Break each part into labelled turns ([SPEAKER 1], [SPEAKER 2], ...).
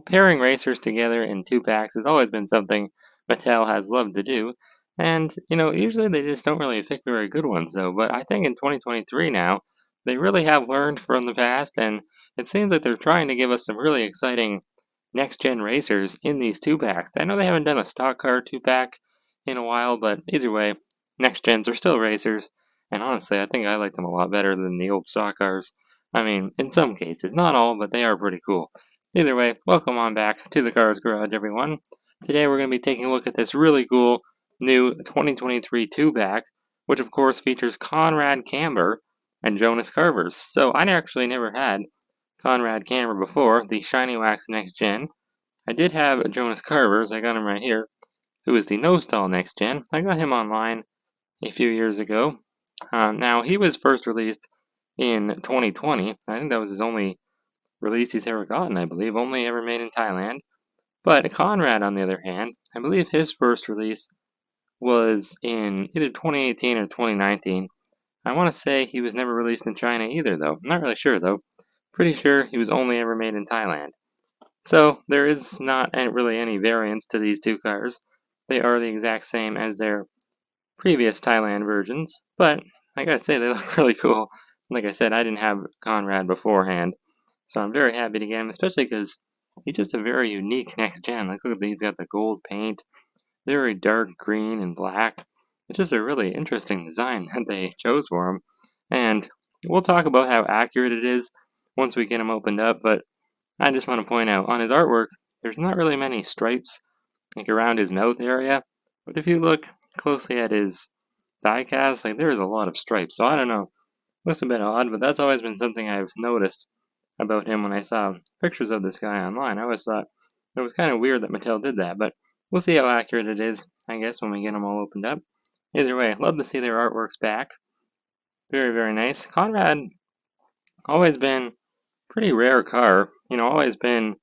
[SPEAKER 1] Pairing racers together in two packs has always been something Mattel has loved to do. And, usually they just don't really pick very good ones, though. But I think in 2023 now, they really have learned from the past, and it seems like they're trying to give us some really exciting next gen racers in these two packs. I know they haven't done a stock car two pack in a while, but either way, next gens are still racers. And honestly, I think I like them a lot better than the old stock cars. I mean, in some cases, not all, but they are pretty cool. Either way, welcome on back to the Cars Garage, everyone. Today we're going to be taking a look at this really cool new 2023 two-pack, which of course features Conrad Camber and Jonas Carvers. So I actually never had Conrad Camber before, the Shiny Wax Next Gen. I did have Jonas Carvers, I got him right here, who is the No Stall Next Gen. I got him online a few years ago. Now, he was first released in 2020. I think that was his only release he's ever gotten, I believe, only ever made in Thailand. But Conrad, on the other hand, I believe his first release was in either 2018 or 2019. I want to say he was never released in China either, though. I'm not really sure, though. Pretty sure he was only ever made in Thailand. So there is not really any variance to these two cars. They are the exact same as their previous Thailand versions, but I gotta say, they look really cool. Like I said, I didn't have Conrad beforehand, so I'm very happy to get him, especially because he's just a very unique next gen. Like, look at he's got the gold paint, very dark green and black. It's just a really interesting design that they chose for him. And we'll talk about how accurate it is once we get him opened up, but I just want to point out, on his artwork, there's not really many stripes, like around his mouth area, but if you look closely at his diecast, like there's a lot of stripes, so I don't know. Looks a bit odd, but that's always been something I've noticed about him when I saw pictures of this guy online. I always thought it was kind of weird that Mattel did that, but we'll see how accurate it is, I guess, when we get them all opened up. Either way, love to see their artworks back. Very, very nice. Conrad, always been pretty rare car. Always been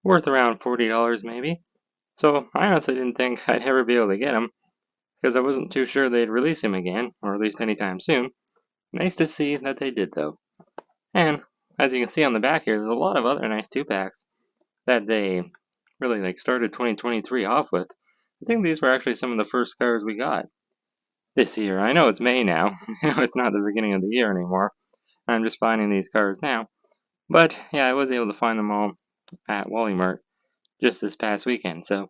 [SPEAKER 1] worth around $40 maybe. So I honestly didn't think I'd ever be able to get him, because I wasn't too sure they'd release him again, or at least anytime soon. Nice to see that they did, though. And as you can see on the back here, there's a lot of other nice two-packs that they really started 2023 off with. I think these were actually some of the first cars we got this year. I know it's May now. It's not the beginning of the year anymore. I'm just finding these cars now. But yeah, I was able to find them all at Wally Mart just this past weekend. So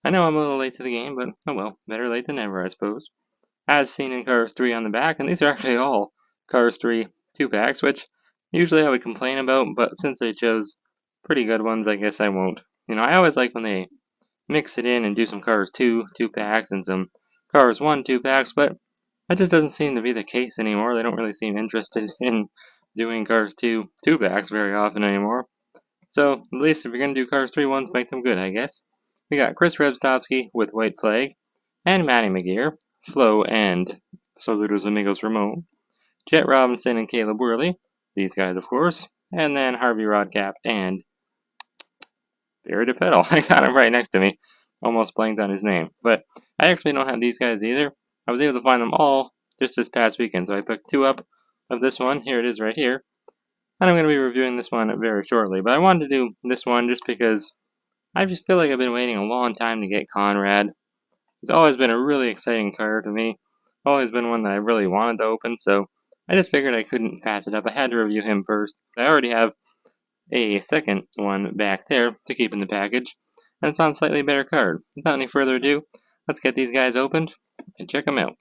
[SPEAKER 1] I know I'm a little late to the game, but oh well, better late than never, I suppose. As seen in Cars 3 on the back, and these are actually all Cars 3 two-packs, which usually I would complain about, but since they chose pretty good ones, I guess I won't. I always like when they mix it in and do some Cars 2 two-packs and some Cars 1 two-packs, but that just doesn't seem to be the case anymore. They don't really seem interested in doing Cars 2 two-packs very often anymore. So, at least if you're going to do Cars 3 ones, make them good, I guess. We got Chris Rebstowski with White Flag, and Matty McGear, Flo and Saludos Amigos Ramon, Jet Robinson and Caleb Worley, these guys of course, and then Harvey Rodcap and Barry DePedal. I got him right next to me. Almost blanked on his name. But I actually don't have these guys either. I was able to find them all just this past weekend, so I picked two up of this one. Here it is right here. And I'm going to be reviewing this one very shortly. But I wanted to do this one just because I just feel like I've been waiting a long time to get Conrad. He's always been a really exciting car to me. Always been one that I really wanted to open, so I just figured I couldn't pass it up. I had to review him first. I already have a second one back there to keep in the package, and it's on a slightly better card. Without any further ado, let's get these guys opened and check them out.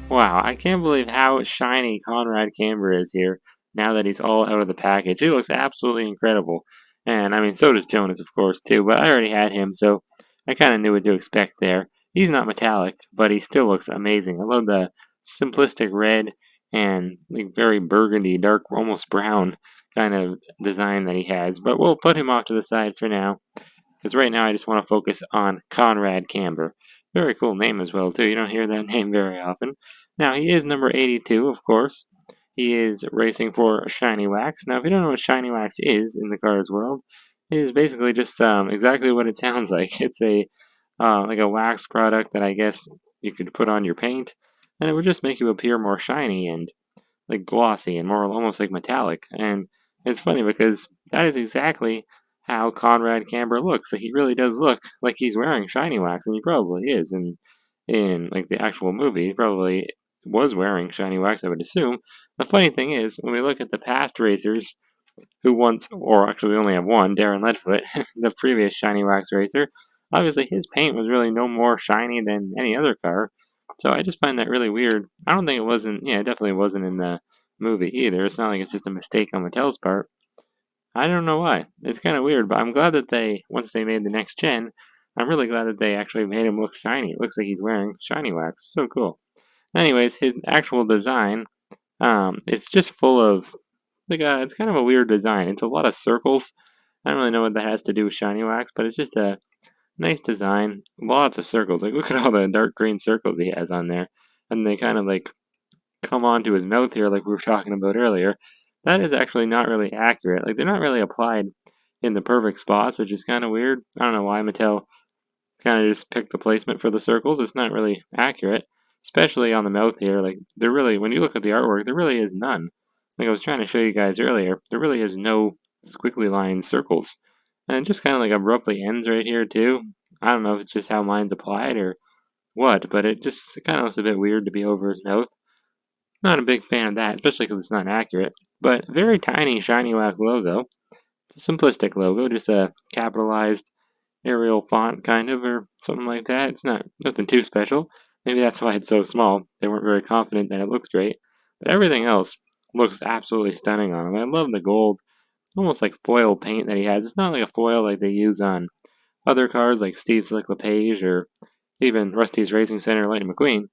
[SPEAKER 1] Wow, I can't believe how shiny Conrad Camber is here now that he's all out of the package. He looks absolutely incredible. And, I mean, so does Jonas, of course, too, but I already had him, so I kind of knew what to expect there. He's not metallic, but he still looks amazing. I love the simplistic red and very burgundy, dark, almost brown kind of design that he has. But we'll put him off to the side for now, because right now I just want to focus on Conrad Camber. Very cool name as well, too. You don't hear that name very often. Now, he is number 82, of course. He is racing for shiny wax. Now, if you don't know what shiny wax is in the Cars world, it is basically just exactly what it sounds like. It's a like a wax product that I guess you could put on your paint, and it would just make you appear more shiny and like glossy and more almost like metallic. And it's funny because that is exactly how Conrad Camber looks. Like he really does look like he's wearing shiny wax, and he probably is. And in like the actual movie, he probably was wearing shiny wax, I would assume. The funny thing is, when we look at the past racers who once, or actually we only have one, Darren Leadfoot, the previous shiny wax racer, obviously his paint was really no more shiny than any other car. So I just find that really weird. I don't think it wasn't, yeah, it definitely wasn't in the movie either. It's not like it's just a mistake on Mattel's part. I don't know why. It's kind of weird, but I'm glad that they, once they made the next gen, I'm really glad that they actually made him look shiny. It looks like he's wearing shiny wax. So cool. Anyways, his actual design, it's just full of, like, it's kind of a weird design. It's a lot of circles. I don't really know what that has to do with shiny wax, but it's just a nice design. Lots of circles. Like, look at all the dark green circles he has on there. And they kind of, like, come onto his mouth here, like we were talking about earlier. That is actually not really accurate. Like, they're not really applied in the perfect spots, which is kind of weird. I don't know why Mattel kind of just picked the placement for the circles. It's not really accurate, especially on the mouth here. Like, there really, when you look at the artwork, there really is none. Like I was trying to show you guys earlier, there really is no squiggly line circles. And it just kind of like abruptly ends right here, too. I don't know if it's just how mine's applied or what, but it just kind of looks a bit weird to be over his mouth. Not a big fan of that, especially because it's not accurate. But very tiny shiny wax logo. It's a simplistic logo, just a capitalized Arial font, kind of, or something like that. It's not nothing too special. Maybe that's why it's so small. They weren't very confident that it looked great. But everything else looks absolutely stunning on him. I love the gold, almost like foil paint that he has. It's not like a foil like they use on other cars like Steve's Slick LePage or even Rusty's Racing Center Lightning McQueen.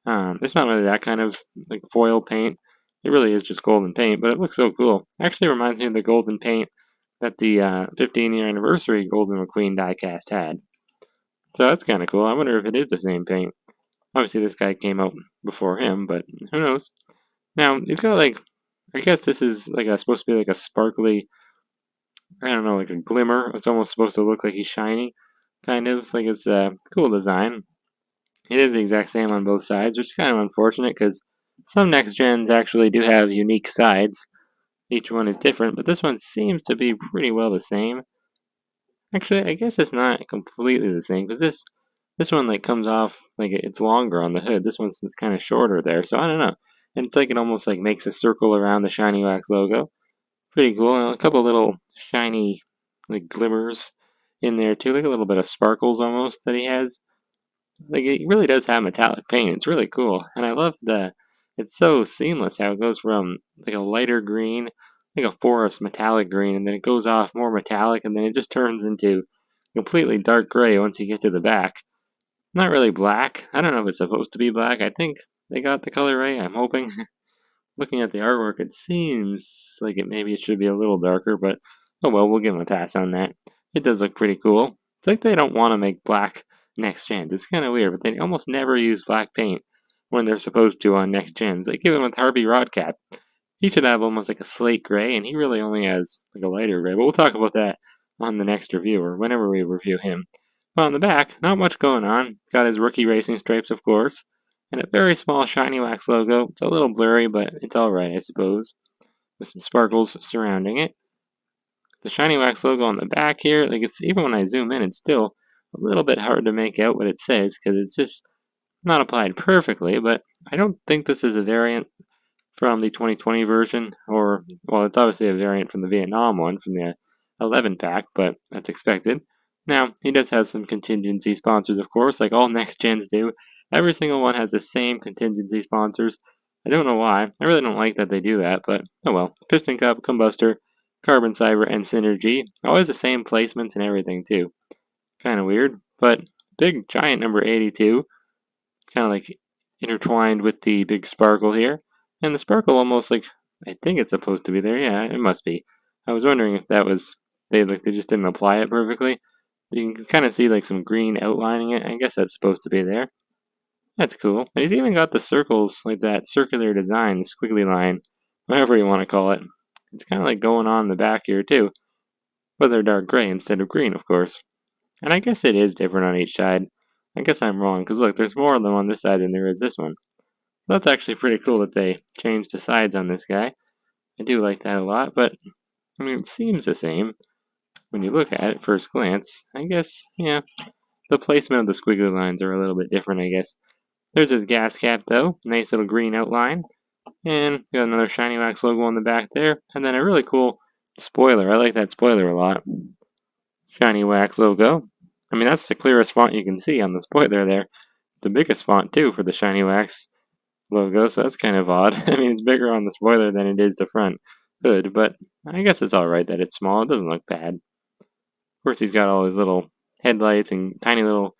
[SPEAKER 1] It's not really that kind of like foil paint. It really is just golden paint, but it looks so cool. Actually reminds me of the golden paint that the 15-year anniversary Golden McQueen diecast had. So that's kind of cool. I wonder if it is the same paint. Obviously, this guy came out before him, but who knows? Now, he's got like, I guess this is like supposed to be like a sparkly, I don't know, like a glimmer. It's almost supposed to look like he's shiny, kind of. Like it's a cool design. It is the exact same on both sides, which is kind of unfortunate because some next gens actually do have unique sides. Each one is different, but this one seems to be pretty well the same. Actually, I guess it's not completely the same because this one like comes off like it's longer on the hood. This one's kind of shorter there, so I don't know. And it's like it almost like makes a circle around the shiny wax logo. Pretty cool. And a couple little shiny like glimmers in there too, like a little bit of sparkles almost that he has. Like it really does have metallic paint. It's really cool, and I love it's so seamless how it goes from like a lighter green, like a forest metallic green, and then it goes off more metallic, and then it just turns into completely dark gray once you get to the back. Not really black. I don't know if it's supposed to be black. I think they got the color right. I'm hoping. Looking at the artwork, it seems like maybe it should be a little darker, but oh well, we'll give them a pass on that. It does look pretty cool. It's like they don't want to make black next gens. It's kind of weird, but they almost never use black paint when they're supposed to on next gens. Like even with Harvey Rodcap, he should have almost like a slate gray, and he really only has like a lighter gray. But we'll talk about that on the next review or whenever we review him. Well, on the back, not much going on. Got his rookie racing stripes, of course and a very small shiny wax logo. It's a little blurry, but it's alright, I suppose, with some sparkles surrounding it. The shiny wax logo on the back here, like it's even when I zoom in, it's still a little bit hard to make out what it says because it's just not applied perfectly, but I don't think this is a variant from the 2020 version, or, well, it's obviously a variant from the Vietnam one, from the 11 pack, but that's expected. Now, he does have some contingency sponsors, of course, like all next gens do. Every single one has the same contingency sponsors. I don't know why. I really don't like that they do that, but oh well. Piston Cup, Combustor, Carbon Cyber, and Synergy. Always the same placements and everything, too. Kind of weird, but big, giant number 82 kind of like intertwined with the big sparkle here. And the sparkle almost like, I think it's supposed to be there. Yeah, it must be. I was wondering if that was, they just didn't apply it perfectly. You can kind of see like some green outlining it. I guess that's supposed to be there. That's cool. And he's even got the circles, like that circular design, squiggly line, whatever you want to call it. It's kind of like going on the back here, too, but they're dark gray instead of green, of course. And I guess it is different on each side. I guess I'm wrong, because look, there's more of them on this side than there is this one. That's actually pretty cool that they changed the sides on this guy. I do like that a lot, but, I mean, it seems the same when you look at it first glance. I guess, yeah, the placement of the squiggly lines are a little bit different, I guess. There's his gas cap, though. Nice little green outline. And got another Shiny Wax logo on the back there. And then a really cool spoiler. I like that spoiler a lot. Shiny Wax logo. I mean, that's the clearest font you can see on the spoiler there. The biggest font, too, for the Shiny Wax logo, so that's kind of odd. I mean, it's bigger on the spoiler than it is the front hood, but I guess it's alright that it's small. It doesn't look bad. Of course, he's got all his little headlights and tiny little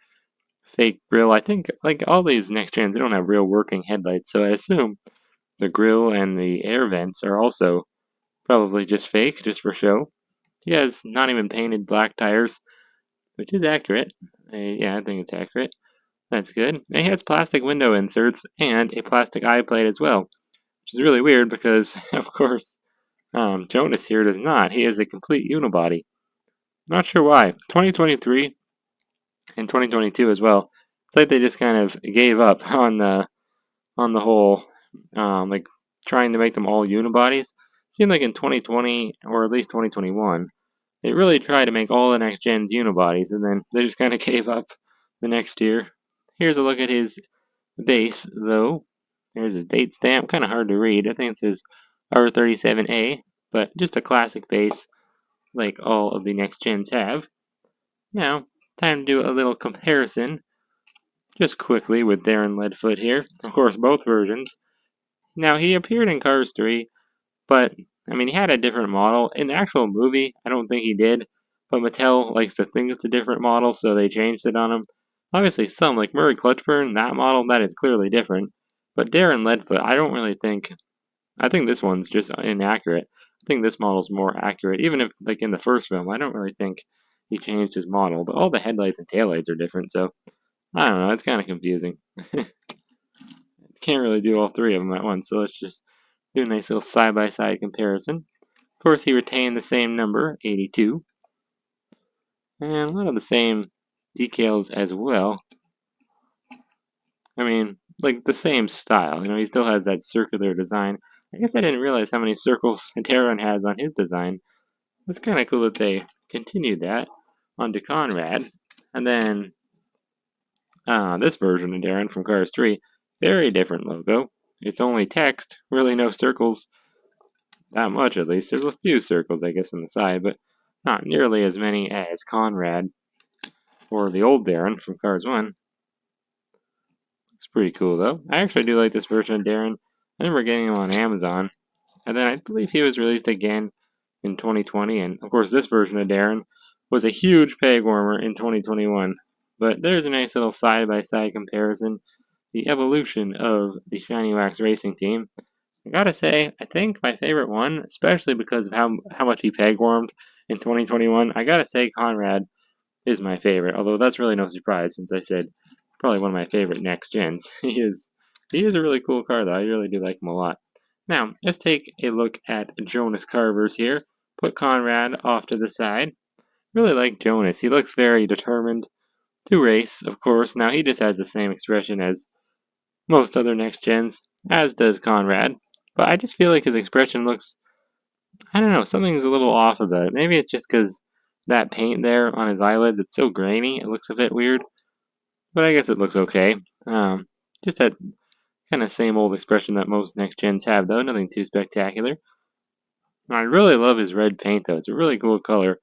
[SPEAKER 1] fake grill. I think, like, all these next gens, they don't have real working headlights, so I assume the grill and the air vents are also probably just fake, just for show. He has not even painted black tires, which is accurate. Yeah, I think it's accurate. That's good. And he has plastic window inserts and a plastic eye plate as well, which is really weird because, of course, Jonas here does not. He is a complete unibody. Not sure why. 2023 and 2022 as well. It's like they just kind of gave up on the whole, like trying to make them all unibodies. It seemed like in 2020 or at least 2021, they really tried to make all the next gens unibodies, and then they just kind of gave up the next year. Here's a look at his base, though. There's his date stamp, kind of hard to read. I think it says R37A, but just a classic base like all of the next gens have. Now, time to do a little comparison, just quickly, with Darren Leadfoot here. Of course, both versions. Now, he appeared in Cars 3, but, I mean, he had a different model. In the actual movie, I don't think he did, but Mattel likes to think it's a different model, so they changed it on him. Obviously, some, like Murray Clutchburn, that model, that is clearly different. But Darren Leadfoot, I don't really think. I think this one's just inaccurate. I think this model's more accurate. Even if, like, in the first film, I don't really think he changed his model. But all the headlights and taillights are different, so I don't know. It's kind of confusing. Can't really do all three of them at once, so let's just do a nice little side-by-side comparison. Of course, he retained the same number, 82. And a lot of the same decals as well. I mean, like, the same style. You know, he still has that circular design. I guess I didn't realize how many circles Darren has on his design. It's kind of cool that they continued that onto Conrad. And then this version of Darren from Cars 3, very different logo. It's only text, really no circles, that much at least. There's a few circles, I guess, on the side, but not nearly as many as Conrad or the old Darren from Cars 1. It's pretty cool, though. I actually do like this version of Darren. I remember getting him on Amazon, and then I believe he was released again in 2020, and of course this version of Darren was a huge peg warmer in 2021. But there's a nice little side-by-side comparison. The evolution of the Shiny Wax Racing team. I gotta say, I think my favorite one, especially because of how much he peg warmed in 2021, I gotta say Conrad is my favorite. Although that's really no surprise, since I said probably one of my favorite next gens. He is a really cool car, though. I really do like him a lot. Now, let's take a look at Jonas Carvers here. Put Conrad off to the side. Really like Jonas. He looks very determined to race, of course. Now, he just has the same expression as most other next gens, as does Conrad. But I just feel like his expression looks, I don't know, something's a little off about it. Maybe it's just because that paint there on his eyelids, it's so grainy, it looks a bit weird. But I guess it looks okay. Just that kind of same old expression that most next gens have, though. Nothing too spectacular. I really love his red paint, though. It's a really cool color.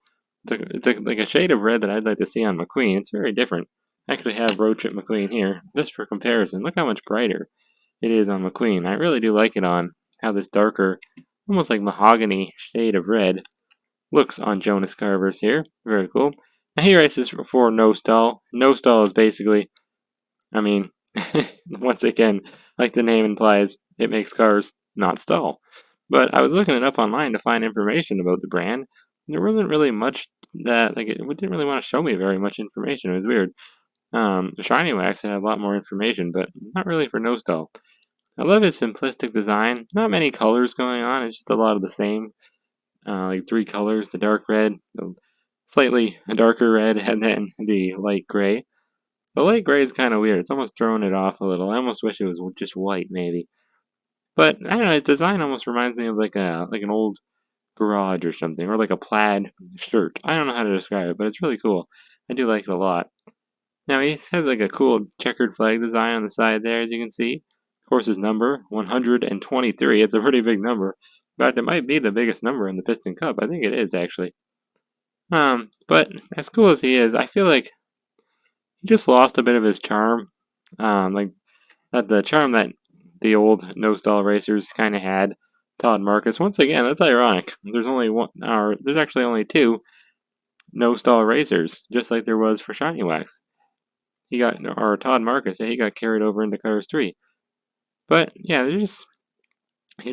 [SPEAKER 1] Like a shade of red that I'd like to see on McQueen. It's very different. I actually have Road Trip McQueen here, just for comparison. Look how much brighter it is on McQueen. I really do like it on how this darker, almost like mahogany shade of red looks on Jonas Carvers here. Very cool. Now he races for No Stall. No Stall is basically, I mean, once again, like the name implies, it makes cars not stall. But I was looking it up online to find information about the brand. There wasn't really much that, like, it didn't really want to show me very much information. It was weird. Shiny Wax had a lot more information, but not really for Nostal. I love his simplistic design. Not many colors going on. It's just a lot of the same. Like three colors: the dark red, the slightly darker red, and then the light gray. The light gray is kind of weird. It's almost throwing it off a little. I almost wish it was just white, maybe. But I don't know. His design almost reminds me of like an old garage or something, or like a plaid shirt. I don't know how to describe it, but it's really cool. I do like it a lot. Now he has like a cool checkered flag design on the side there, as you can see. Of course, his number 123. It's a pretty big number. In fact, it might be the biggest number in the Piston Cup. I think it is actually. But as cool as he is, I feel like he just lost a bit of his charm. Like the charm that the old no stall racers kind of had. Todd Marcus. Once again, that's ironic. There's only one, or there's actually only two no stall racers, just like there was for Shiny Wax. Or Todd Marcus, he got carried over into Cars 3. But yeah, his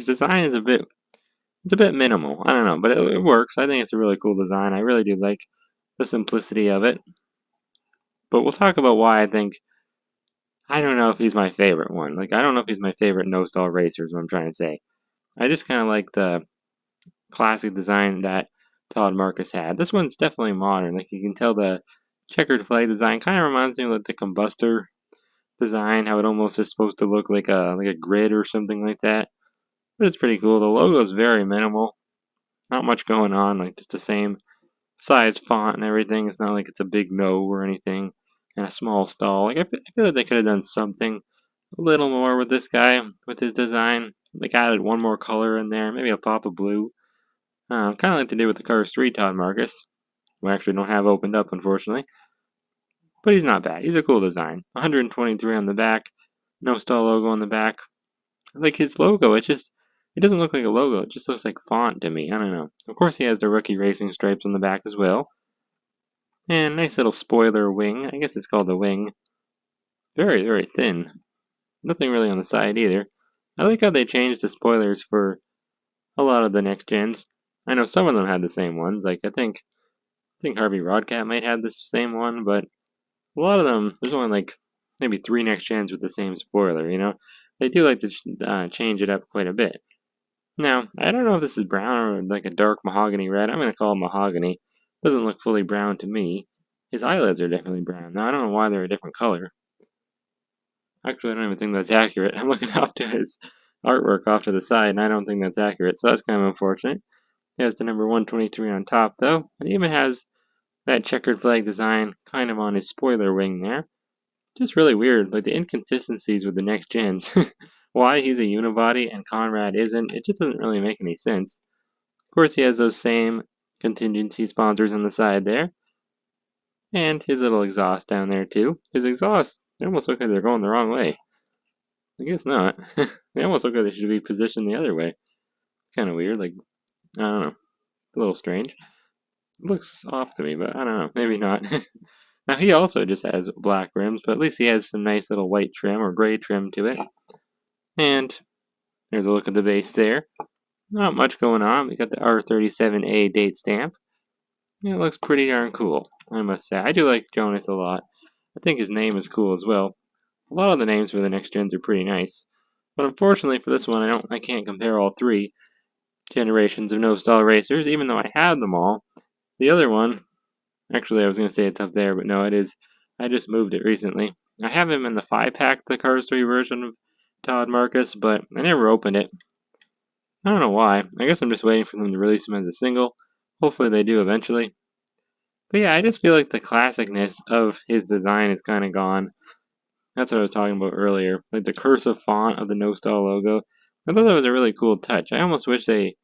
[SPEAKER 1] design is it's a bit minimal. I don't know, but it works. I think it's a really cool design. I really do like the simplicity of it. But we'll talk about why I don't know if he's my favorite one. Like, I don't know if he's my favorite no stall racer, is what I'm trying to say. I just kind of like the classic design that Todd Marcus had. This one's definitely modern. Like, you can tell the checkered flag design kind of reminds me of like the combustor design, how it almost is supposed to look like a grid or something like that. But it's pretty cool. The logo is very minimal. Not much going on, like just the same size font and everything. It's not like it's a big no or anything, and a small stall. Like I feel like they could have done something a little more with this guy, with his design. Like added one more color in there, maybe a pop of blue. Kind of like they did with the Cars 3 Todd Marcus. We actually don't have opened up, unfortunately. But he's not bad. He's a cool design. 123 on the back. No stall logo on the back. Like his logo, it doesn't look like a logo. It just looks like font to me. I don't know. Of course, he has the rookie racing stripes on the back as well. And nice little spoiler wing. I guess it's called a wing. Very, very thin. Nothing really on the side either. I like how they changed the spoilers for a lot of the next gens. I know some of them had the same ones. Like I think Harvey Rodcat might have the same one, but a lot of them, there's only like maybe 3 next gens with the same spoiler. They do like to change it up quite a bit. Now, I don't know if this is brown or like a dark mahogany red. I'm going to call it mahogany. Doesn't look fully brown to me. His eyelids are definitely brown. Now, I don't know why they're a different color. Actually, I don't even think that's accurate. I'm looking off to his artwork off to the side, and I don't think that's accurate, so that's kind of unfortunate. He has the number 123 on top, though. And he even has that checkered flag design kind of on his spoiler wing there. Just really weird, like the inconsistencies with the next gens. Why he's a unibody and Conrad isn't, it just doesn't really make any sense. Of course, he has those same contingency sponsors on the side there. And his little exhaust down there, too. His exhaust, they almost look like they're going the wrong way. I guess not. They almost look like they should be positioned the other way. It's kind of weird, like, I don't know. A little strange. It looks off to me, but I don't know. Maybe not. Now, he also just has black rims, but at least he has some nice little white trim or gray trim to it. And there's a look at the base there. Not much going on. We got the R37A date stamp. Yeah, it looks pretty darn cool, I must say. I do like Jonas a lot. I think his name is cool as well. A lot of the names for the next gens are pretty nice. But unfortunately for this one, I can't compare all 3 generations of no-stall racers, even though I have them all. The other one, actually I was going to say it's up there, but no, it is. I just moved it recently. I have him in the 5-pack, the Cars 3 version of Todd Marcus, but I never opened it. I don't know why. I guess I'm just waiting for them to release him as a single. Hopefully they do eventually. But yeah, I just feel like the classicness of his design is kind of gone. That's what I was talking about earlier. Like the cursive font of the No Stall logo. I thought that was a really cool touch. I almost wish they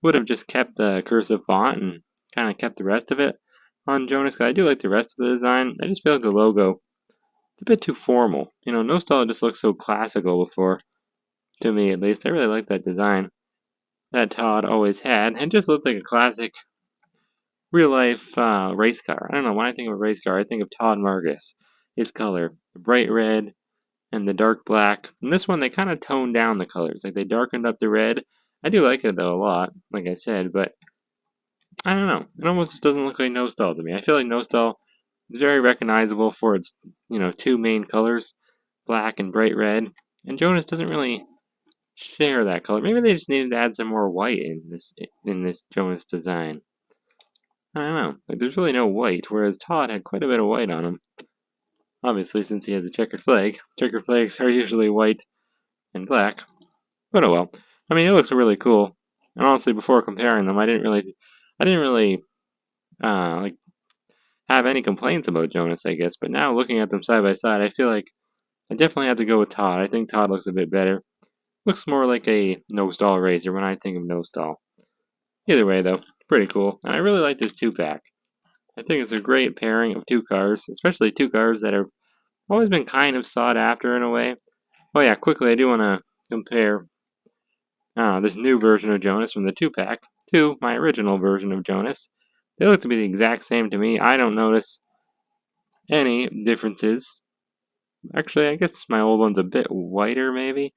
[SPEAKER 1] would have just kept the cursive font and kind of kept the rest of it on Jonas. Cause I do like the rest of the design. I just feel like the logo, it's a bit too formal. No Stall just looks so classical before. To me, at least. I really like that design that Todd always had. It just looked like a classic real life race car. I don't know, when I think of a race car, I think of Todd Marcus. His color, the bright red and the dark black. And this one, they kind of toned down the colors. Like they darkened up the red. I do like it though a lot, like I said, but I don't know. It almost just doesn't look like No Stall to me. I feel like No Stall It's very recognizable for its, two main colors, black and bright red. And Jonas doesn't really share that color. Maybe they just needed to add some more white in this Jonas design. I don't know. Like, there's really no white, whereas Todd had quite a bit of white on him. Obviously, since he has a checkered flag. Checkered flags are usually white and black. But oh well. I mean, it looks really cool. And honestly, before comparing them, I didn't really like have any complaints about Jonas, I guess. But now looking at them side by side, I feel like I definitely have to go with Todd. I think Todd looks a bit better. Looks more like a no-stall racer when I think of no-stall. Either way, though, pretty cool. And I really like this two-pack. I think it's a great pairing of two cars, especially two cars that have always been kind of sought after in a way. Oh yeah, quickly, I do want to compare this new version of Jonas from the two-pack to my original version of Jonas. They look to be the exact same to me. I don't notice any differences. Actually, I guess my old one's a bit whiter, maybe.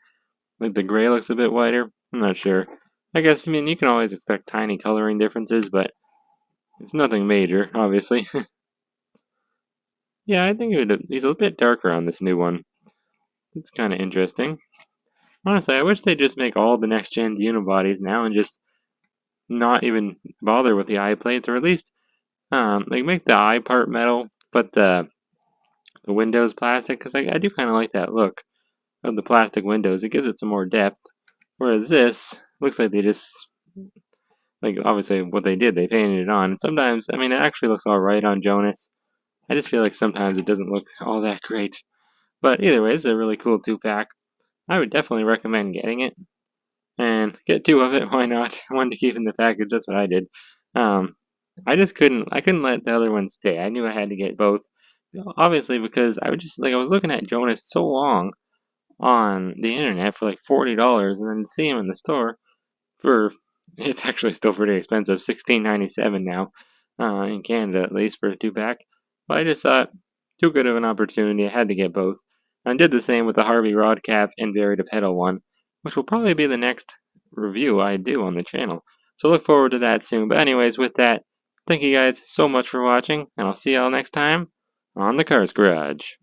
[SPEAKER 1] Like the gray looks a bit whiter. I'm not sure. I guess, I mean, you can always expect tiny coloring differences, but it's nothing major, obviously. Yeah, I think he's a bit darker on this new one. It's kind of interesting. Honestly, I wish they'd just make all the next gen's unibodies now and just not even bother with the eye plates, or at least like make the eye part metal, but the windows plastic, because I do kind of like that look of the plastic windows. It gives it some more depth. Whereas this looks like they just, like, obviously what they did, they painted it on. And sometimes, I mean, it actually looks alright on Jonas. I just feel like sometimes it doesn't look all that great. But either way, this is a really cool two-pack. I would definitely recommend getting it. And get two of it, why not? One to keep in the package, that's what I did. Um, I couldn't let the other one stay. I knew I had to get both. Obviously, because I was looking at Jonas so long on the internet for like $40, and then see him in the store for, it's actually still pretty expensive, $16.97 now, in Canada at least, for a two-pack. But I just thought, too good of an opportunity, I had to get both. And I did the same with the Harvey Rodcap and Varied Pedal one, which will probably be the next review I do on the channel. So look forward to that soon. But anyways, with that, thank you guys so much for watching, and I'll see y'all next time on the Cars Garage.